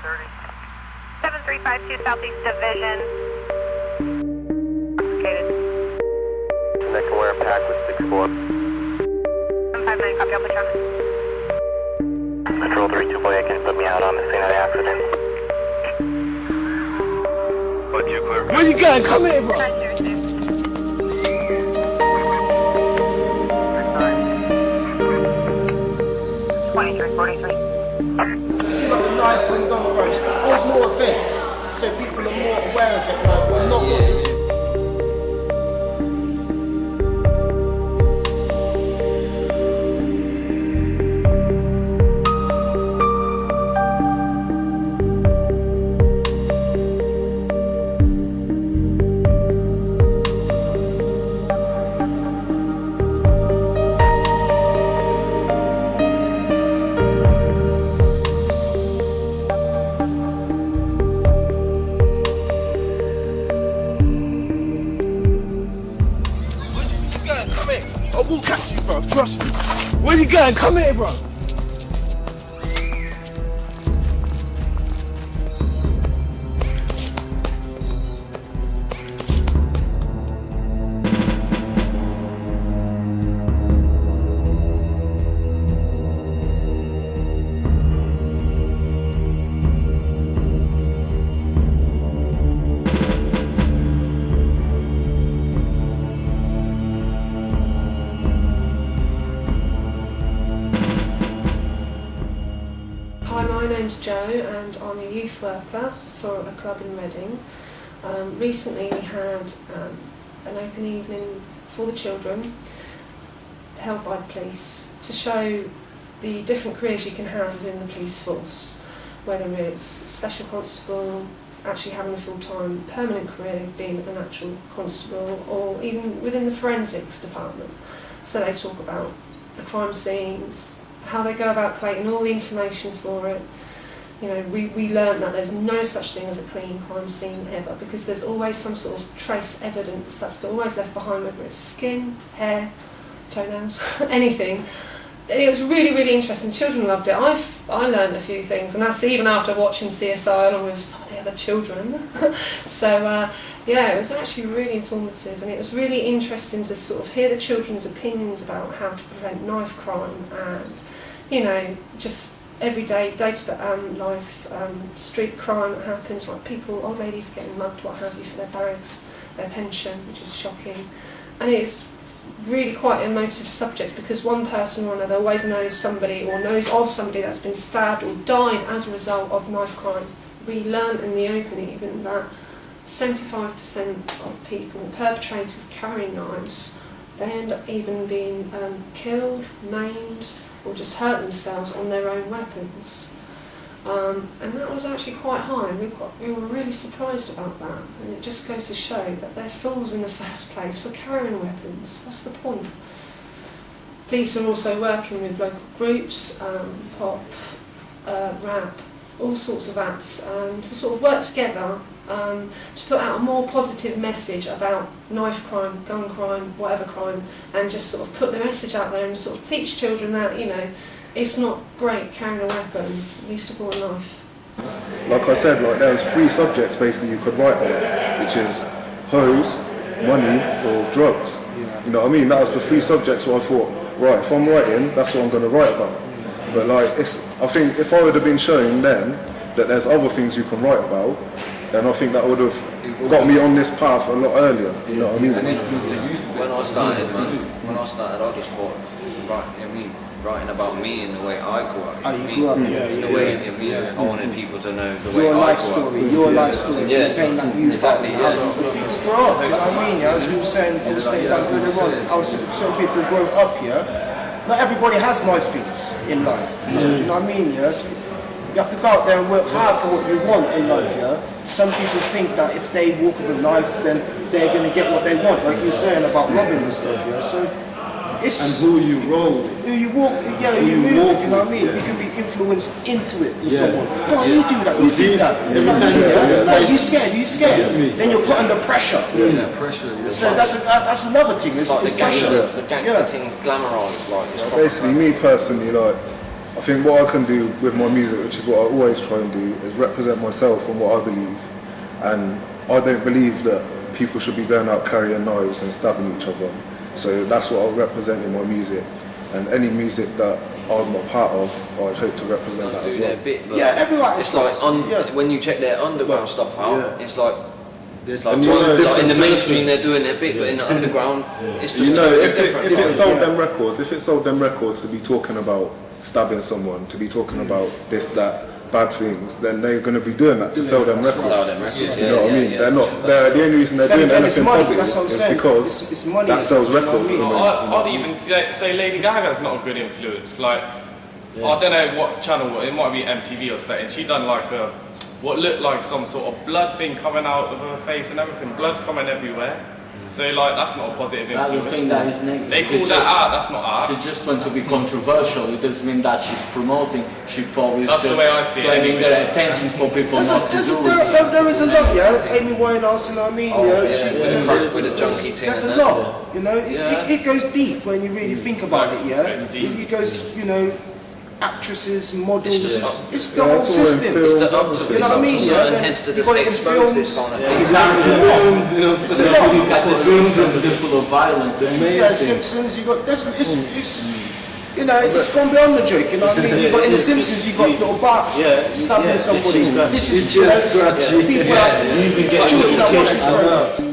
7352 Southeast Division. Located. Connect and wear a pack with 6-4. 759, copy, Alpha Traffic. Control 3, 2.8, can you put me out on the scene of the accident? Where you going? Come here, bro. See, like the knife and gun approach, of more offence, so people are more aware of it, like, not what to do. I will catch you, bro. Trust me. Where you going? Come here, bro. Hi, my name's Jo and I'm a youth worker for a club in Reading. Recently we had an open evening for the children held by the police to show the different careers you can have within the police force, whether it's special constable, actually having a full-time permanent career being an actual constable, or even within the forensics department. So they talk about the crime scenes, how they go about collating all the information for it. You know, we learned that there's no such thing as a clean crime scene ever, because there's always some sort of trace evidence that's always left behind, whether it's skin, hair, toenails, anything. And it was really, really interesting. Children loved it. I learned a few things, and that's even after watching CSI along with some of the other children. So yeah, it was actually really informative, and it was really interesting to sort of hear the children's opinions about how to prevent knife crime and, you know, just everyday, day-to-day life, street crime that happens, like people, old ladies getting mugged, what have you, for their bags, their pension, which is shocking. And it's really quite an emotive subject, because one person or another always knows somebody or knows of somebody that's been stabbed or died as a result of knife crime. We learned in the open even that 75% of people, perpetrators carrying knives, they end up even being killed, maimed, or just hurt themselves on their own weapons. And that was actually quite high. We were really surprised about that, and it just goes to show that they're fools in the first place for carrying weapons. What's the point? Police are also working with local groups, pop, rap, all sorts of acts, to sort of work together to put out a more positive message about knife crime, gun crime, whatever crime, and just sort of put the message out there and sort of teach children that, you know, it's not great carrying a weapon, least of all a knife. Like I said, like there's 3 subjects basically you could write on, which is hose, money, or drugs. You know what I mean? That was the 3 subjects where I thought, right, if I'm writing, that's what I'm going to write about. But like, I think if I would have been shown then that there's other things you can write about, then I think that would have got me on this path a lot earlier. You know what I mean? When I started, I just thought, writing about me in the way I grew up. How you grew up, I wanted people to know the way your I life grew up. story, your life story, Yeah, pain that you exactly, felt, how yeah. things grow up. You know what I mean? Yeah? As we were saying, that earlier on, how some people grow up here. Not everybody has nice things in life. Do you know what I mean? Yeah? So you have to go out there and work hard for what you want in life. Yeah? Some people think that if they walk with a knife, then they're going to get what they want, like you're saying about robbing and stuff. Yeah? So it's And who you roll with. who you walk, yeah, who you move with, you know what I mean? You can be influenced into it with someone. Come on, you do that, you do that. You know what I mean? Like, you scared. Then you're put under pressure. Pressure. So that's another thing. It's like the pressure. gangster thing's glamorised. Like, it's Basically, me personally, like, I think what I can do with my music, which is what I always try and do, is represent myself and what I believe. And I don't believe that people should be going out carrying knives and stabbing each other. So that's what I'll represent in my music. And any music that I'm a part of, I'd hope to represent that as well. Bit, but Yeah, everyone. it's like when you check their underground stuff out, it's like And you know, like in the mainstream they're doing their bit, but in the underground it's just you know, totally if different. it sold them records, if it sold them records to be talking about stabbing someone, to be talking about this, that, bad things, then they're going to be doing that to sell them records. You know what I mean? They're not. The only reason they're doing anything positive is because it's money. that sells records. I'd even say Lady Gaga's not a good influence. Like, I don't know what channel, it might be MTV or something. She done like what looked like some sort of blood thing coming out of her face and everything, blood coming everywhere. So like, that's not a positive influence. That's the thing that is negative. They call that art, that's not art. She just wants to be controversial. It doesn't mean that she's promoting. She probably is That's just the way I see it, claiming anyway. the attention for people not to do it. There is a lot, yeah. Amy Winehouse, you know what I mean? With a junkie thing. There's and a that. lot, you know. It goes deep when you really think about it, yeah. It goes, you know, actresses, models. It's the whole system. It's the up to You know what I mean? and Yeah. hence to You got it in expose this films. kind of thing. It's a lot. You got the scenes of the full of violence. Yeah, Simpsons. You got it's you know, it's gone beyond the joke. You know what I mean? You got in the Simpsons. You got little Barts stabbing somebody. This is people children that watch these programs.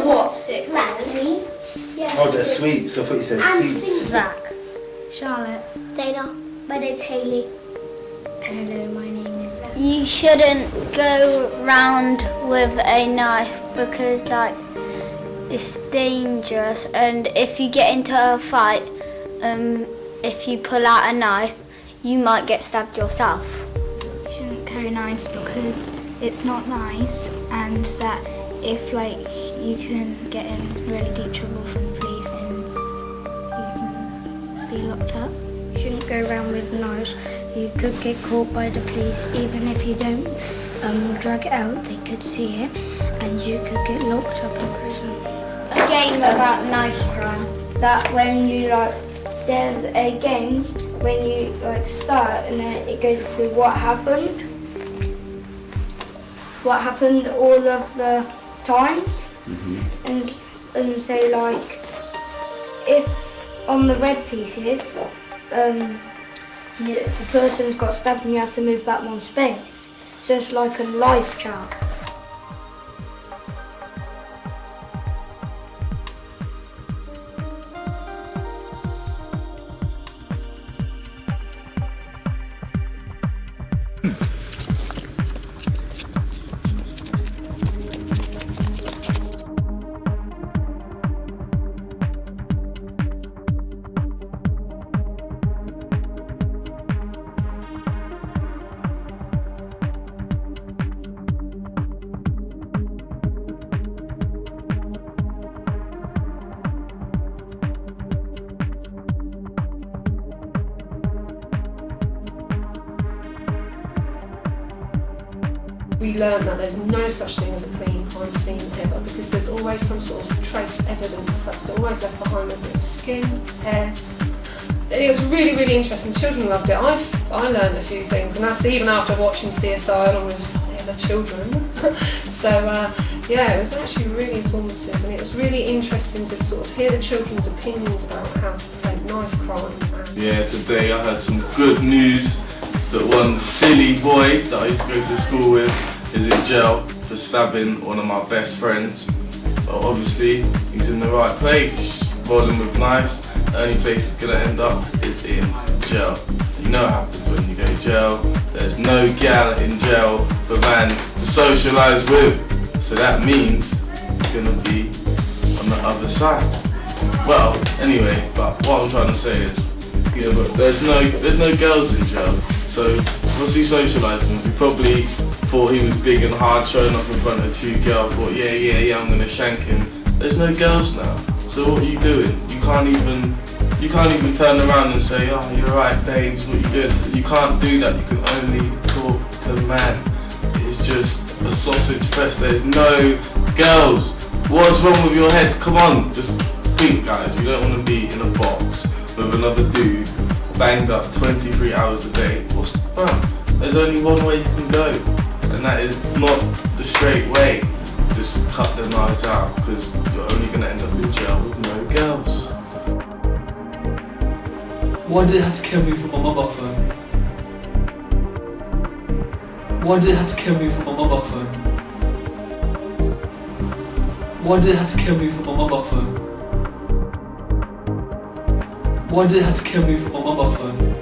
What's it? Lexi. Yeah. Oh, they're sweets. I thought you said seeds. Zach. Charlotte. Dana. My name's Hayley. Hello, my name is Zach. You shouldn't go round with a knife because, like, it's dangerous. And if you get into a fight, if you pull out a knife, you might get stabbed yourself. You shouldn't carry knives because it's not nice, and that if like you can get in really deep trouble from the police and you can be locked up. You shouldn't go around with knives. You could get caught by the police. Even if you don't drag it out, they could see it and you could get locked up in prison. A game about knife crime. That when you like, there's a game when you like start and then it goes through what happened all of the times, and say like if on the red pieces the person's got stabbed and you have to move back one space, so it's like a life chart. We learn that there's no such thing as a clean crime scene ever, because there's always some sort of trace evidence that's always left behind, whether it's skin, hair. It was really, really interesting. Children loved it. I learned a few things, and that's even after watching CSI along with the other children. So yeah, it was actually really informative, and it was really interesting to sort of hear the children's opinions about how to prevent knife crime. Yeah, today I heard some good news that one silly boy that I used to go to school with is in jail for stabbing one of my best friends. But obviously, he's in the right place, rolling with knives. The only place he's gonna end up is in jail. You know what happens when you go to jail. There's no gal in jail for man to socialise with. So that means it's gonna be on the other side. Well, anyway, but what I'm trying to say is, yeah, but there's no girls in jail. So what's he socialising with? He probably thought he was big and hard, showing up in front of two girls, thought yeah, I'm gonna shank him. There's no girls now. So what are you doing? You can't even turn around and say, oh, you're right, babes, what are you doing? You can't do that. You can only talk to the man. It's just a sausage fest. There's no girls. What's wrong with your head? Come on, just think, guys. You don't want to be in a box with another dude banged up 23 hours a day. There's only one way you can go, and that is not the straight way. Just cut the knives out, because you're only going to end up in jail with no girls. Why did they have to kill me for my mobile phone? Why did they have to kill me for my mobile phone? Why did they have to kill me for my mobile phone? Why did they have to kill me for my mobile phone?